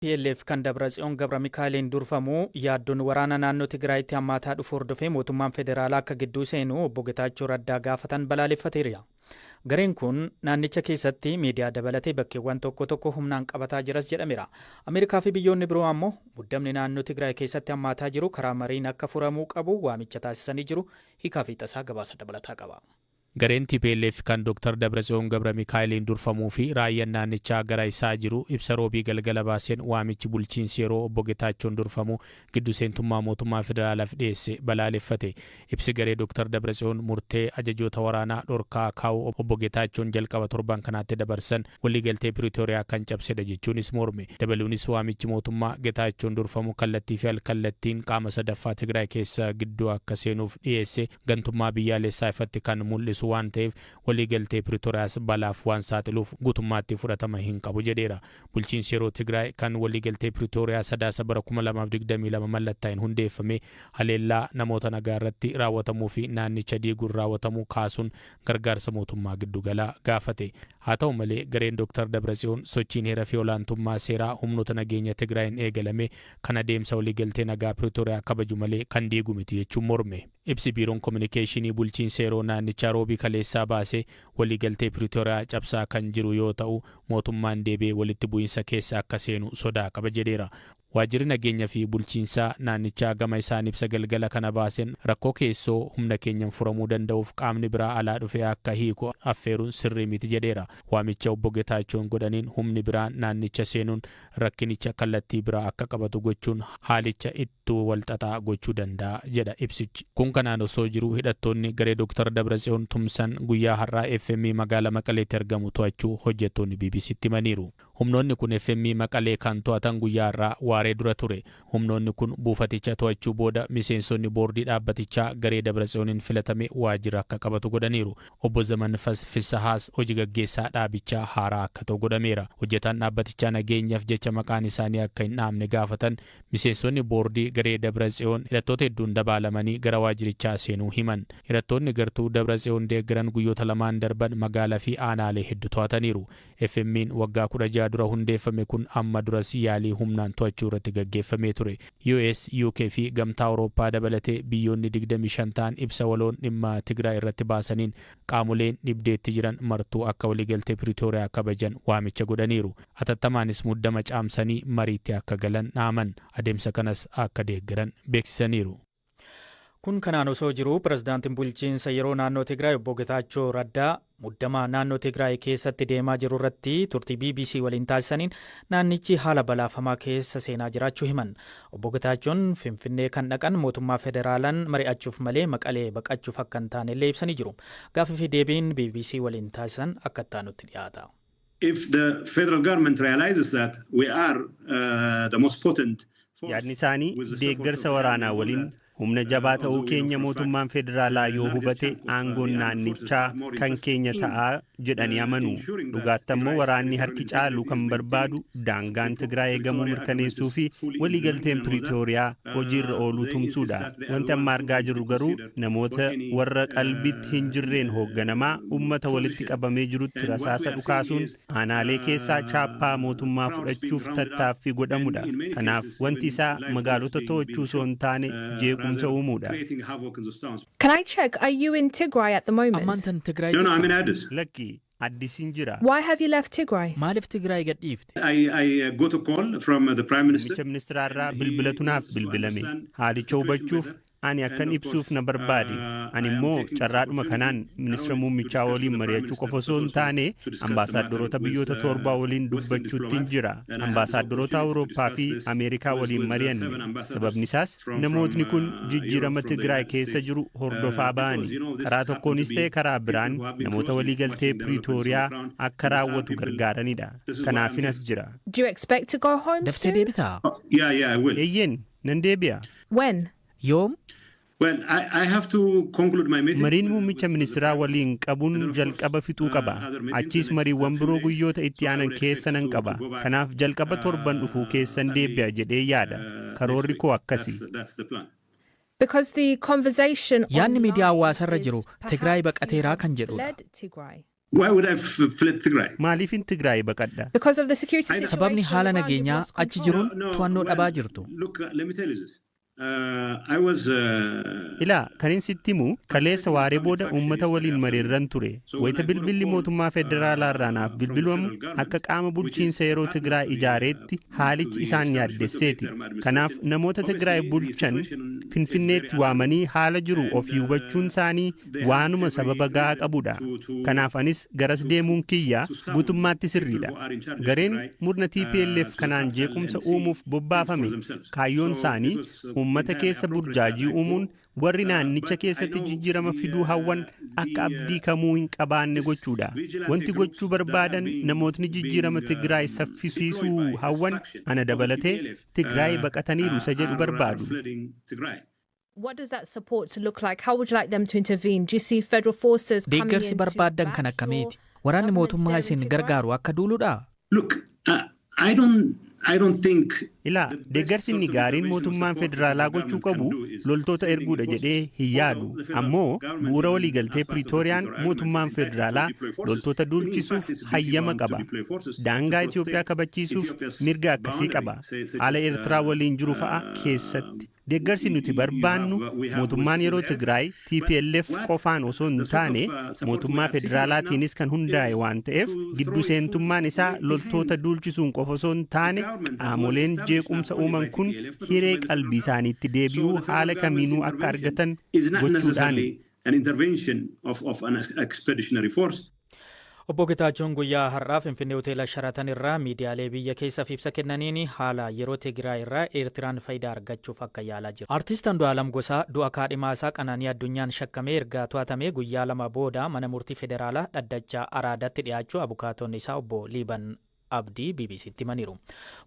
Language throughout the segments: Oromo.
PLF kan Dabratsiyoon Gabra Mikaa'eliin durfamu yaaddoon waraana naannoo Tigraayitti hammaataa dhufu hordofee mootummaan federaalaa akka gidduu seenu obbo Getaachoo Raddaa gaafatan balaaleffateera. Gareen kun naannicha keessatti miidiyaa dabalatee bakkeewwan tokko tokko humnaan qabataa jiras jedhameera. Ameerikaa fi biyyoonni biroo ammoo muddamni naannoo Tigraay keessatti hammaataa jiru karaa mariin akka furamuu qabu waamicha taasisanii jiru. Hiikaa fi tasaa gabaasa dabalataa qaba. Gareen TPLF kan Dr. Dabratsiyoon Gabra Mikaa'eliin durfamuu fi raayyaan naannichaa gara isaa jiru ibsa roobii galgala baaseen waamichi bulchiinsi yeroo obbo Getaachoon durfamu gidduu seentummaa mootummaa federaalaaf dhiyeesse balaaleffate. Ibsi garee Dr. Dabratsiyoon murtee ajajoota waraanaa dhorkaa kaa'u obbo Getaachoon jalqaba torban kanaatti dabarsan waliigaltee Piriitooriyaa kan cabsedha jechuunis morme. Dabaluunis waamichi mootummaa Getaachoon durfamu kallattii fi alkallattiin qaama sadaffaa Tigraay keessa gidduu akka seenuuf dhiyeesse gantummaa biyyaalessaa ifatti kan mul'isu waan ta'eef waliigaltee Piriitooriyaas balaaf waan saaxiluuf guutummaatti fudhatama hin qabu jedheera. Bulchiinsi yeroo Tigraay kan waliigaltee Piriitooriyaa sadaasa bara 2022 mallattaa'een hundeeffame haleellaa namoota nagaa irratti raawwatamuu fi naannicha diiguun raawwatamuu kaasuun gargaarsa mootummaa giddugalaa gaafate. Haa ta'u malee gareen Dr. Dabratsiyoon sochiin heera fi olaantummaa seeraa humnoota nageenya Tigraayin eegalame kan adeemsa waliigaltee nagaa Piriitooriyaa kabaju malee kan diigu miti jechuun morme. Ibsi biiroon kominikeeshinii bulchiinsa yeroo naannichaa roobii kaleessaa baasee waliigaltee Piriitooriyaa cabsaa kan jiru yoo ta'u mootummaan deebi'ee walitti bu'iinsa keessa akka seenu sodaa qaba jedheera. Waajjirri nageenya fi bulchiinsaa naannichaa gama isaan ibsa galgala kana baaseen rakkoo keessoo humna keenyan furamuu danda'uuf qaamni biraa alaa dhufee akka hiiku affeeruun sirrii miti jedheera. Waamicha obbo Getaachoon godhaniin humni biraan naannicha seenuun rakkinicha kallattii biraa akka qabatu gochuun haalicha ittuu walxaxaa gochuu danda'a jedha ibsichi. Kun kanaan osoo jiru hidhattoonni garee Dr. Dabratsiyoon tumsan guyyaa har'aa FM magaalaa Maqaleetti argamu to'achuu hojjettoonni BBC'tti himaniiru. Humnoonni kun FM Maqalee kan to'atan guyyaa har'aa waaree dura ture. Humnoonni kun buufaticha to'achuu booda miseensonni boordii dhaabbatichaa garee Dabratsiyooniin filatame waajjira akka qabatu godhaniiru. Obbo Zaman Fissahaas hojii gaggeessaa dhaabichaa haaraa akka ta'u godhameera. Hojjetaan dhaabbatichaa nageenyaaf jecha maqaan isaanii akka hin dhaamne gaafatan miseensonni boordii garee Dabratsiyoon hidhattoota hedduun dabaalamanii gara waajjirichaa seenuu himan. Hidhattoonni gartuu Dabratsiyoon deeggaran guyyoota lamaan darban magaalaa fi aanaalee hedduu to'ataniiru. FM'n waggaa 16 dura hundeeffame kun amma duras yaalii humnaan to'achuu irratti gaggeeffamee ture. US, UK fi gamtaa Awurooppaa dabalatee biyyoonni 25 ta'an ibsa waloon dhimma Tigraay irratti baasaniin qaamoleen dhibdeetti jiran martuu akka waliigaltee Piriitooriyaa kabajan waamicha godhaniiru. Atattamaanis muddama caamsanii mariitti akka galan dhaaman adeemsa kanas akka deeggaran beeksisaniiru. Kun kanaan osoo jiru pirezidaantiin bulchiinsa yeroo naannoo Tigraay obbo Getaachoo Raddaa muddama naannoo Tigraay keessatti deemaa jiru irratti turtii BBC waliin taasisaniin naannichi haala balaafamaa keessa seenaa jiraachuu himan. Obbo Getaachoon Finfinnee kan dhaqan mootummaa federaalaan mari'achuuf malee Maqalee baqachuuf akka hin taane illee ibsanii jiru. Gaaffii fi deebiin BBC waliin taasisan akka itti dhiyaata. If the federal government realizes that we are the most potent yaadni isaanii deeggarsa waraanaa waliin humna jabaa ta'uu keenya mootummaan federaalaa yoo hubate aangoon naannichaa kan keenya ta'aa jedhanii amanu. Dhugaatti ammoo waraanni harki caalu kan barbaadu daangaan Tigraay eegamuu mirkaneessuu fi waliigalteen Piriitooriyaa hojiirra ooluu tumsuudha. Wanti amma argaa jirru garuu namoota warra qalbitti hin jirreen hoogganamaa uummata walitti qabamee jirutti rasaasa dhukaasuun aanaalee keessaa chaappaa mootummaa fudhachuuf tattaaffii godhamudha. Kanaaf wanti isaa magaalota to'achuu osoo hin taane jeequmsa uumuudha. Can I check, are you in Tigray at the moment? Ammantan Tigraay. No, I'm in Addis. Lakki Addisiin jira. Why have you left Tigray? Maaliif Tigraay gadhiifte? I got a call from the Prime Minister. Muummicha ministeerarraa bilbilatu naaf bilbilame. Haalicha hubachuuf ani akkan ibsuuf na barbaade. Ani immoo carraadhuma kanaan ministeera muummichaa waliin mari'achuu qofa osoo hin taane ambaasaaddoroota biyyoota torbaa waliin dubbachuutti jira. Ambaasaaddoroota Awurooppaa fi Ameerikaa waliin mari'anne. Sababni isaas namootni kun jijjiirama Tigraay keessa jiru hordofaa ba'ani. Karaa tokkoonis ta'e karaa biraan namoota waliigaltee Piriitooriyaa akka raawwatu gargaaranidha. Kanaafinas jira. Do you expect to go home Daftee soon? deebitaa? Yeah, I will. Eeyyeen nan deebi'a. When? Yoom? Well, I have to conclude my meeting. Mariin muummicha ministeeraa waliin qabuun jalqaba fixuu qaba. Achiis mariiwwan biroo guyyoota itti aanan keessa nan qaba. Kanaaf jalqaba torban dhufuu keessan deebi'a jedhee yaada. Karoorri koo akkasi. Because the conversation Yaadni miidiyaa hawaasaarra jiru Tigraay baqateeraa kan jedhudha. led Tigray. Why would I fled Tigray? Maaliifin Tigraay baqadha? Because of the security situation. Sababni haala around, you've nageenyaa lost achi control. jiruun to'annoo dhabaa jirtu. Look, let me tell you this. I was. Ilaa kanin sitti himu kaleessa waaree booda uummata waliin mariirran ture. Wayita bilbilli mootummaa federaalaa irraa naaf bilbilamu akka qaama bulchiinsa yeroo Tigraay ijaareetti haalichi isaan yaaddesseeti. Kanaaf namoota Tigraay bulchan Finfinneetti waamanii haala jiru ofii hubachuun isaanii waanuma sababa gahaa qabudha. Kanaaf anis garas deemuun kiyya guutummaatti sirriidha. Gareen murna TPLF kanaan jeequmsa uumuuf bobbaafame kaayyoon isaanii uummata keessa burjaajii uumuun warri naannicha keessatti jijjiirama fiduu hawwan akka abdii kamuu hin qabaanne gochuudha. Wanti gochuu barbaadan namootni jijjiirama Tigraay saffisiisuu hawwan ana dabalatee Tigraay baqataniiru isa jedhu barbaadu. What does that support to look like? How would you like them to intervene? Do you see federal forces coming in Deeggarsi to barbaadan back kan your akkamiiti? Waraanni mootummaa government isin there in Tigray? gargaaru akka duuluudha? Look, I don't think. Ilaa deeggarsi inni gaariin mootummaan federaalaa gochuu qabu loltoota erguudha jedhee hin yaadu. Ammoo bu'uura waliigaltee Piriitooriyaan mootummaan federaalaa loltoota duulchisuuf hayyama qaba. Daangaa Itoophiyaa kabachiisuuf mirga akkasii qaba. Haala Eertiraa waliin jiru fa'a keessatti. Deeggarsi nuti barbaannu mootummaan yeroo Tigraay TPLF qofaan osoo hin taane mootummaa federaalaatiinis kan hundaa'e waan ta'eef giddu seentummaan isaa loltoota duulchisuun qofa osoo hin taane qaamoleen jeequmsa uuman kun hiree qalbii isaaniitti deebi'uu haala kamiinuu akka argatan gochuudhaani. An intervention of an expeditionary force. Obbo Getaachoon guyyaa har'aa Finfinnee Hoteela Sharatan irraa miidiyaalee biyya keessaaf ibsa kennaniin haala yeroo Tigraay irraa Eertiraan faayidaa argachuuf akka yaalaa jiru. Artiist Andu'aalam Gosaa du'a kaadhimaa isaa Qananii Addunyaan shakkamee erga to'atamee guyyaa lama booda mana murtii federaalaa dhaddachaa Araadaatti dhiyaachuu abukaatonni isaa obbo Liiban Abdii BBC'tti himaniiru.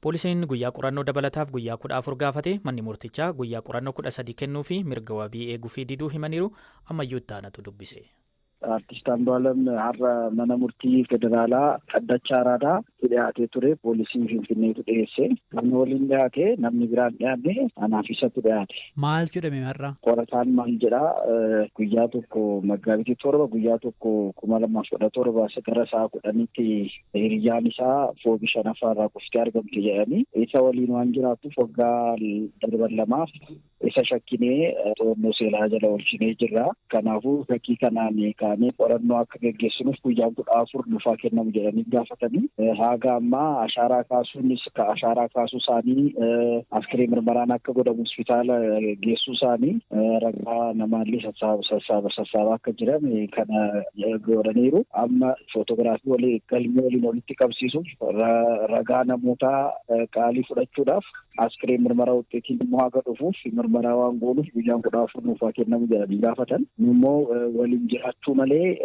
Poolisiin guyyaa qorannoo dabalataaf guyyaa 14 gaafate manni murtichaa guyyaa qorannoo 13 kennuu fi mirga wabii eeguu fi diduu himaniiru ammayyuu itti aanatu dubbise. Artiist Andu'aalam har'a mana murtii federaalaa dhaddachaa Araadaa dhiyaatee ture. Poolisiin Finfinneetu dhiyeesse. Namni waliin dhiyaate namni biraan dhiyaanne anaaf isatu dhiyaate. Maal jedhame har'a? Qorataan maal jedhaa guyyaa tokko Maggaabitii 7 guyyaa tokko 2017 gara sa'a 10tti hiriyyaan isaa foobii 5 kuftee argamte jedhanii isa waliin waan jiraatuuf waggaa darban lamaaf isa shakkinee to'annoo seeraa jala oolchinee jirra. Kanaafuu fakkii kanaan kaanee qorannoo akka geggeessinuuf guyyaan 14 nufaa kennamu jedhanii gaafatanii haga ammaa ashaaraa kaasuunis ashaaraa kaasuu isaanii askiree mirmaraan akka godhamu hospitaala geessuu isaanii ragaa namaallee sassaabaa akka jiran kana godhaniiru. Amma footoogiraafii walii galmee waliin walitti qabsiisuuf ragaa namootaa qaalii fudhachuudhaaf askiree mirmaraa wuxeetiin immoo haga dhufuuf mirmaraa waan goonuuf guyyaan 14 nufaa kennamu jedhanii gaafatan. Immoo waliin jiraachuu malee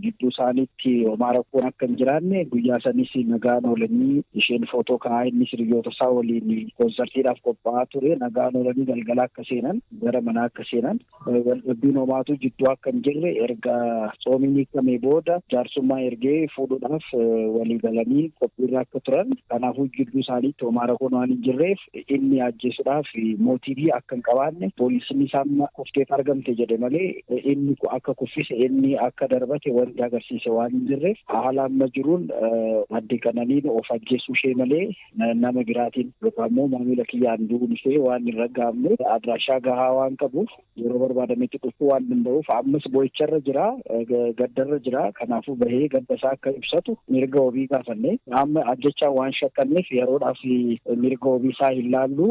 gidduu isaaniitti homaa rakkoon akka hin jiraanne guyyaa sanis nagaan oolanii isheen footoo ka'aa innis hiriyoota isaa waliin koonsartiidhaaf qophaa'aa ture. Nagaan oolanii galgala akka seenan gara manaa akka seenan waldhabbiin homaatu jidduu akka hin jirre erga tsoomiin hiikamee booda jaarsummaa ergee fuudhuudhaaf walii galanii qophiirra akka turan. Kanaafuu gidduu isaaniitti homaa rakkoon waan hin jirreef inni ajjeesuudhaaf mootiivii akka hin qabaanne poolisiin isaan kufteet argamte jedhe malee inni akka kuffise inni akka darbate wanti agarsiise waan hin jirreef haala amma jiruun maddi Qananiin of ajjeesuu ishee malee nama biraatiin yookaan immoo maamila kiyyaan du'uun ishee waan hin raggaamne adraashaa gahaa waan qabuuf yeroo barbaadametti dhufuu waan danda'uuf ammas boo'icharra jira gaddarra jira. Kanaafuu bahee gadda isaa akka ibsatu mirga wabii gaafanne amma ajjechaan waan shakkanneef yeroodhaaf mirga wabii isaa hin laallu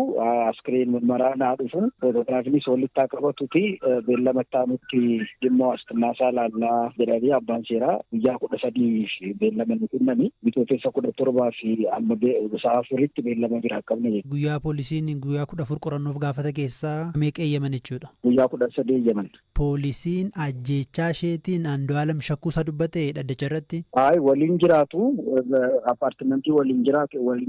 askireen mirmaraa naa dhufu footograafiinis walitti qabatu fi beellama taanutti dhimma waastinaa isaa laallaa jedhanii abbaan seeraa guyyaa 13 beellama nu kennanii bitootessa 17 fi amma sa'a 4tti beellama biraa qabna jechuudha. Guyyaa poolisiin guyyaa 14 qorannoof gaafata keessaa meeqa eeyyaman jechuudha? Guyyaa 13 eeyyaman. Poolisiin ajjechaa isheetiin Andu'aalam shakkuusaa dubbate dhaddacha irratti? Waliin jiraatu apartimentii waliin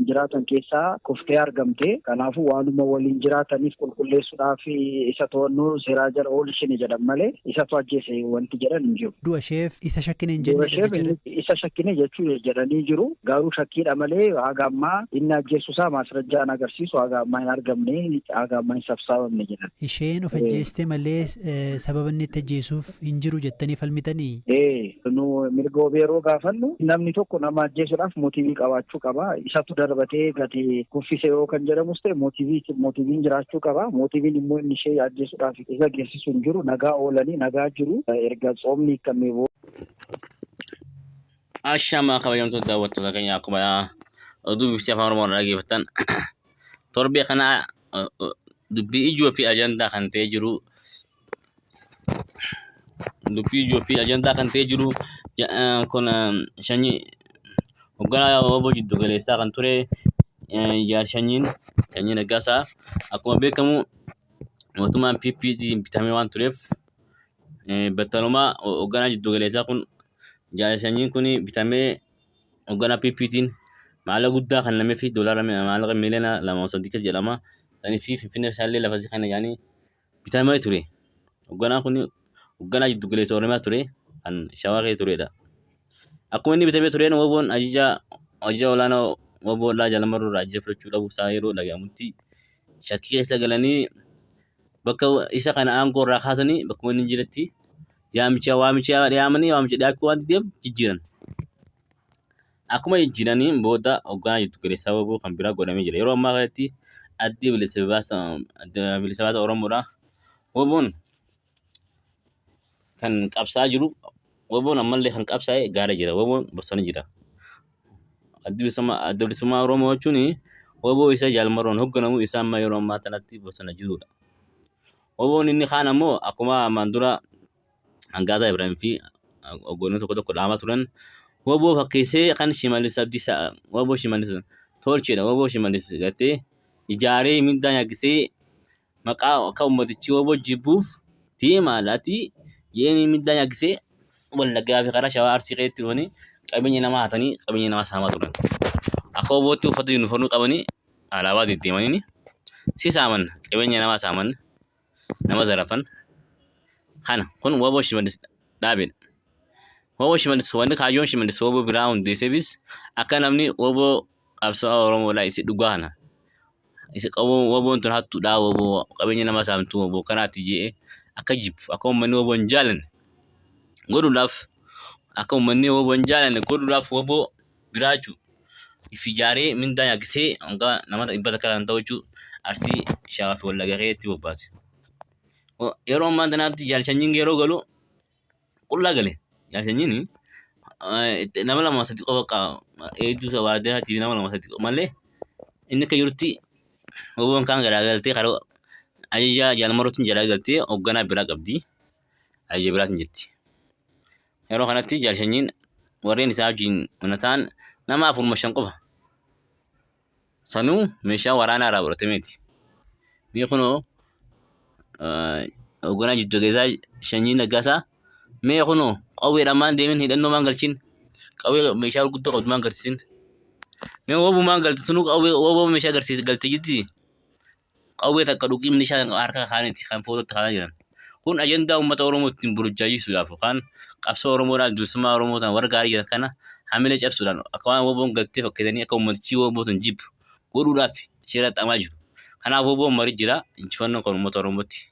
jiraatan keessaa kuftee argamte. Kanaafuu waanuma waliin jiraataniif qulqulleessuudhaaf isa to'annoo seeraa jala oolchine jedhan malee isatu ajjeese wanti jedhan hin jiru. Du'a isheef isa shakkine hin jenne isa shakkine jechuu jedhanii jiru. Garuu shakkiidha malee haga ammaa inni ajjeesuusaa maasrajjaan agarsiisu haga ammaa hin argamne haga ammaa hin sabsaabamne jedhan. Isheen of ajjeeste malee sababa sababa inni itti ajjeesuuf hin jiru jettanii falmitanii? Nu mirga wabii yeroo gaafannu namni tokko nama ajjeesuudhaaf mootiivii qabaachuu qaba. Isatu darbatee gati kuffise yoo kan jedhamus ta'e mootiiviin jiraachuu qaba. Mootiiviin immoo inni ishee ajjeesuudhaaf isa geessisu hin jiru. Nagaa oolanii nagaa jiru. Erga tsoomni kamee Ashama kabajamtoota daawwattoota keenya akkuma oduu bifti afaan Oromoon dhaggeeffattan torbee kana dubbii ijoo fi ajandaa kan ta'ee jiru kun shanyii hogganaa obbo Jiddu Galeessaa kan ture sanyii Naggaasaa akkuma beekamu mootummaan PPtiin bitamee waan tureef battalumaa hogganaa Jiddu Galeessaa kun sanyiin kun bitamee hogganaa PPtiin maallaqa guddaa kan namee fi doolaara maallaqa miliyoona 2.3 jedhama. Sanii fi Finfinnee isaallee lafa kana yaanii bitamee ture. Hogganaan kun hogganaa Jiddu Galeessa Oromiyaa ture kan Shawaa keessa turedha. Akkuma inni bitamee tureen woboon ajajaa olaanaa woboodhaa Jaalmarroo irraa ajajaa fudhachuu dhabu isaa yeroo dhagahamutti shakkii keessa galanii bakka isa kana aangoo irraa kaasanii bakkuma inni jiretti waamicha dhiyaachuu waan ta'eef jijjiiran. Akkuma jijjiiraniin booda hogganaa Jiddu Galeessaa woboo kan biraa godhamee jira. Yeroo ammaa kanatti addi bilisa baasa Oromoodha. Woboon kan qabsaa jiru. Woboon ammallee kan qabsaa'e gaara jira. Woboon bosona jira. Addi bilisummaa Oromoo jechuun woboo isa Jaalmarroon hogganamu isa amma yeroo ammaa kanatti bosona jirudha. Woboon inni kaan ammoo akkuma ammaan dura Hangaataa Ibraahim fi hoggantoonni tokko dhaamaa turan woboo fakkeessee kan Shimallis Abdiisaa woboo Shimallis tolchedha. Woboo Shimallis gartee ijaaree mindaa nyaagisee maqaa akka ummatichi woboo jibbuuf deemaadhaati yeenii mindaa nyaagisee Wallaggaa fi karaa Shawaa Arsii keessatti dhufanii qabeenya namaa hatanii qabeenya namaa saamaa turan. Akka wobootti uffata yuunifoormii qabanii alaabaa deddeemanii si saaman qabeenya namaa saaman nama zarafan. Kana kun woboo Shimallis dhaabedha. Woboo Shimallis wanni kaayyoon Shimallis woboo biraa hundeesseefis akka namni woboo qabsaa'aa Oromoodhaa isi dhugaa kana. Isi qabu woboon tun hattuudhaa woboo qabeenya namaa saamtuu woboo kanaatti jedhee akka jibbu akka uummanni woboo hin jaalanne godhuudhaaf woboo biraachuu if ijaaree mindaa nyaagisee hanga namoota 100 kan ta'u jechuun Arsii Shawaa fi Wallaggaa keessatti bobbaase. Yeroo ammaa kanaatti jaalshanyiin yeroo galu qullaa gale. Jaalshanyiin nama 2-3 qofa eedduu waaddaatiif nama 2-3 malee inni akka jirutti woboon kaan garaagaltee karaa ajajaa Jaalmarrootiin garaagaltee hogganaa biraa qabdi. Ajajaa biraatiin jirti. Yeroo kanatti jaalshanyiin warreen isaa wajjin unataan nama 4-5 qofa. Sanuu meeshaa waraanaa irraa fudhatameeti. Mee kunoo hogganaa Jiddu Galeessaa Sanyii Naggaasaa mee kunoo qawweedhaan maan deemin hidhannoo maan galchin qawwee meeshaa gurguddoo qabdu maan garsiisin mee woboo maan galti sunuu qawwee woboo meeshaa garsiis galte jirti qawwee takka dhuqii meeshaa harka kaanitti kan footootti kaa'aa jiran. Kun ajandaa uummata Oromoo ittiin burjaajisuudhaaf yookaan qabsoo Oromoodhaan bilisummaa Oromootaan warra gaarii jiran kana hamilee cabsuudhaan akka woboon galtee fakkeessanii akka uummatichi wobootaan jibbu godhuudhaaf shira xamaa jiru. Kanaaf woboon marii jira injifannoo kan uummata Oromootti.